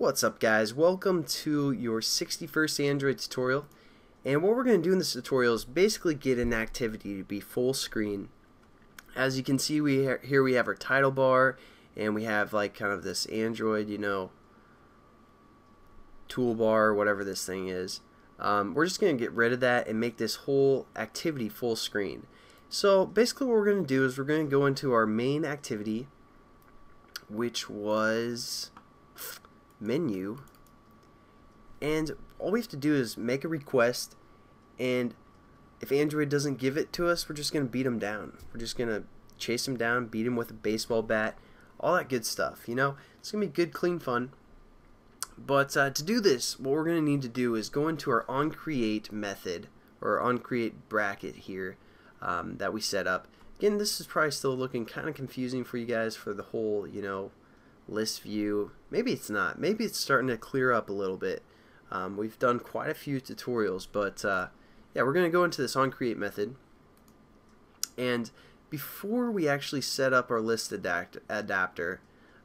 What's up, guys? Welcome to your 61st Android tutorial. And what we're going to do in this tutorial is basically get an activity to be full screen. As you can see, here we have our title bar, and we have like kind of this Android, toolbar, whatever this thing is. We're just going to get rid of that and make this whole activity full screen. So basically what we're going to do is we're going to go into our main activity, which was menu, and all we have to do is make a request, and if Android doesn't give it to us, we're just going to beat them down. We're just going to chase them down, beat them with a baseball bat, all that good stuff. It's going to be good, clean fun. But to do this, what we're going to need to do is go into our onCreate method, or onCreate bracket here that we set up. Again, this is probably still looking kind of confusing for you guys for the whole, list view. Maybe it's not. Maybe it's starting to clear up a little bit. We've done quite a few tutorials, but yeah, we're going to go into this onCreate method. And before we actually set up our list adapter,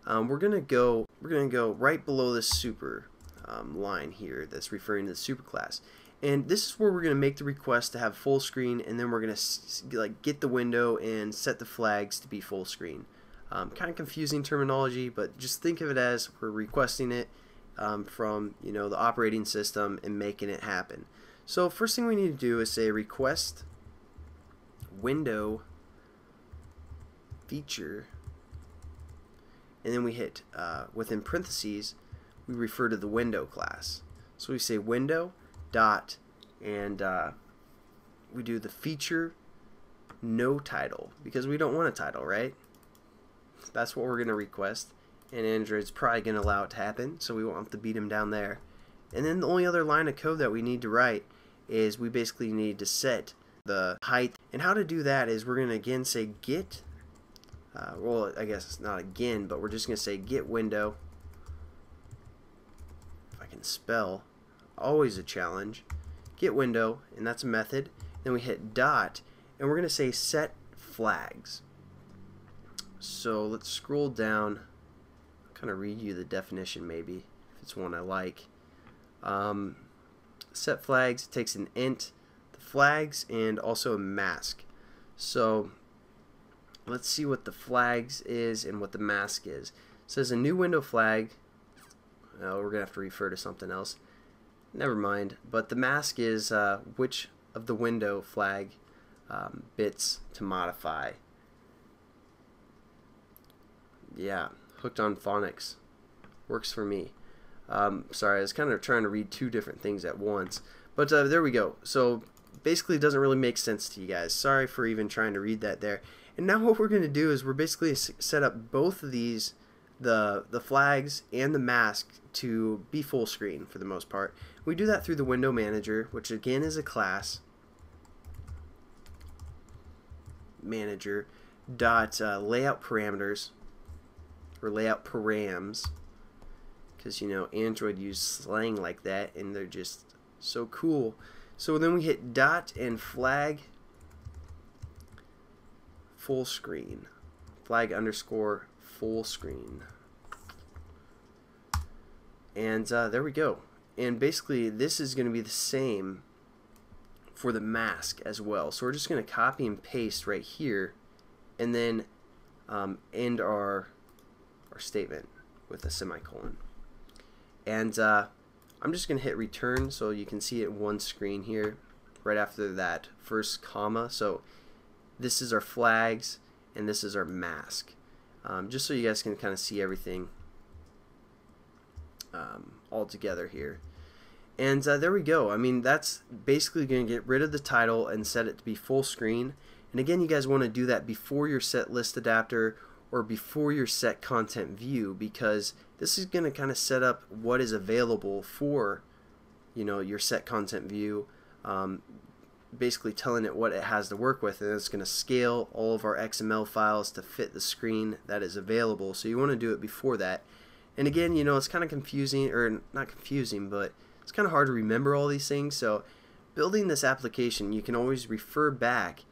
we're going to go right below this super line here that's referring to the super class. And this is where we're going to make the request to have full screen, and then we're going to get the window and set the flags to be full screen. Kind of confusing terminology, but just think of it as we're requesting it from the operating system and making it happen. So first thing we need to do is say request window feature, and then we hit within parentheses we refer to the window class. So we say window dot, and we do the feature no title, because we don't want a title, right? That's what we're going to request, and Android's probably going to allow it to happen, so we won't have to beat them down there. And then the only other line of code that we need to write is we basically need to set the height. And how to do that is we're going to again say get, well, I guess it's not again, but we're just going to say get window. If I can spell, always a challenge. Get window, and that's a method. Then we hit dot, and we're going to say set flags. So let's scroll down, kind of read you the definition maybe, if it's one I like. Set flags takes an int, the flags, and also a mask. So let's see what the flags is and what the mask is. It says a new window flag. Oh, we're going to have to refer to something else. Never mind. But the mask is which of the window flag bits to modify. Yeah, hooked on phonics. Works for me. Sorry, I was kind of trying to read two different things at once. But there we go. So basically it doesn't really make sense to you guys. Sorry for even trying to read that there. And now what we're going to do is we're basically set up both of these, the flags and the mask, to be full screen for the most part. We do that through the window manager, which again is a class. Manager dot layout parameters, or layout params, because Android use slang like that and they're just so cool. So then we hit dot and flag full screen, flag underscore full screen, and there we go. And basically this is going to be the same for the mask as well. So we're just going to copy and paste right here, and then end our statement with a semicolon. And I'm just going to hit return so you can see it in one screen here right after that first comma. So this is our flags and this is our mask, just so you guys can kind of see everything all together here. And there we go. I mean, that's basically going to get rid of the title and set it to be full screen. And again, you guys want to do that before your set list adapter or before your set content view, because this is going to kind of set up what is available for your set content view, basically telling it what it has to work with, and it's going to scale all of our XML files to fit the screen that is available. So you want to do it before that. And again, it's kind of confusing, or not confusing, but it's kind of hard to remember all these things. So building this application, you can always refer back,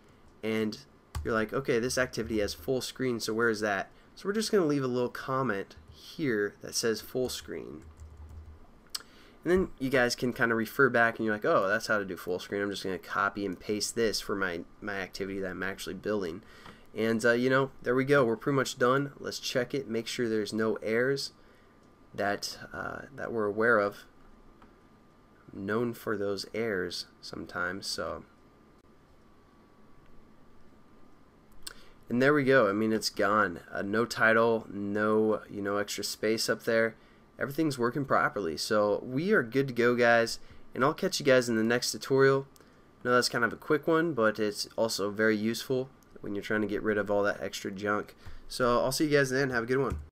and you're like, okay, this activity has full screen, so where is that? So we're just going to leave a little comment here that says full screen. And then you guys can kind of refer back and you're like, oh, that's how to do full screen. I'm just going to copy and paste this for my activity that I'm actually building. And you know, there we go. We're pretty much done. Let's check it, make sure there's no errors that we're aware of. I'm known for those errors sometimes, so. And there we go. I mean, it's gone. No title, no extra space up there. Everything's working properly. So we are good to go, guys. And I'll catch you guys in the next tutorial. I know that's kind of a quick one, but it's also very useful when you're trying to get rid of all that extra junk. So I'll see you guys then. Have a good one.